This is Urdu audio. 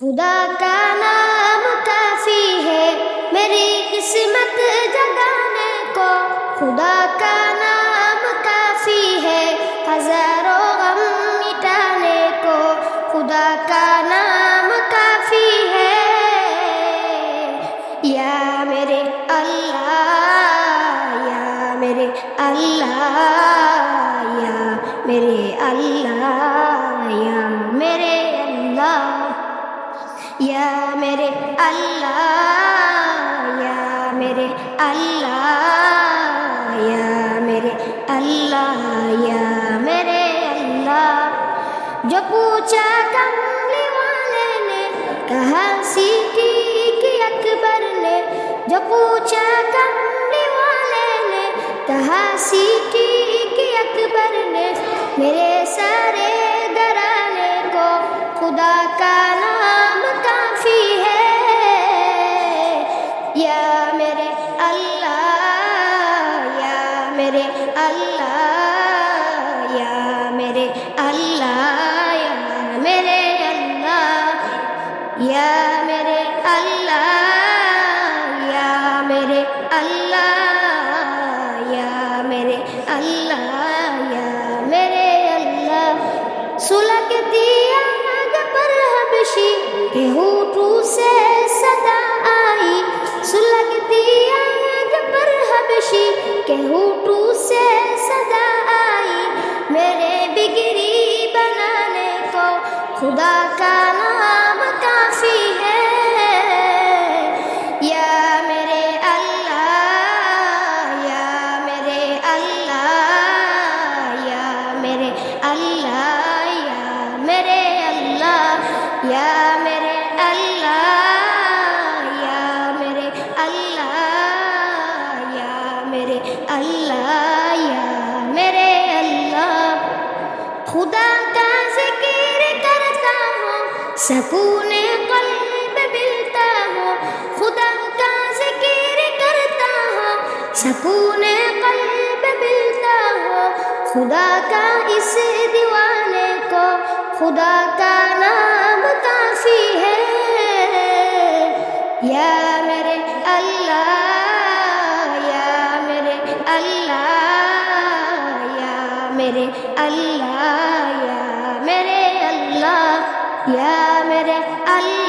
خدا کا نام کافی ہے میری قسمت جگانے کو، خدا کا نام کافی ہے ہزاروں غم مٹانے کو، خدا کا نام کافی ہے یا میرے اللہ، یا میرے اللہ، یا میرے اللہ، یا میرے اللہ، یا میرے اللہ، یا میرے اللہ، یا میرے اللہ، یا میرے اللہ۔ جو پوچھا کملی والے نے کہا صدیق اکبر نے، جو پوچھا کملی والے نے کہا صدیق اکبر نے، میرے سارے گھرانے کو خدا کا نام کافی ہے یا میرے اللہ، یا میرے اللہ، یا میرے اللہ، یا میرے اللہ، یا میرے اللہ، یا میرے اللہ، یا میرے اللہ، یا میرے اللہ۔ سلگتی آگ پر حبشی کے ہونٹوں سے صدا آئی، سلگتی آگ پر حبشی کے ہونٹوں سے صدا آئی، میرے بگڑی بنانے کو خدا کا نام کافی ہے یا میرے اللہ، یا میرے اللہ، یا میرے اللہ، یا میرے اللہ، یا میرے اللہ، یا میرے اللہ، یا میرے اللہ، یا میرے اللہ۔ خدا کا ذکر کرتا ہوں سکون قلب ملتا ہوں، خدا کا ذکر کرتا ہوں سکون قلب ملتا ہوں، خدا کا اس دیوانے کو خدا کا نام کافی ہے یا میرے اللہ، یا میرے اللہ، یا میرے اللہ، یا میرے اللہ، یا میرے اللہ۔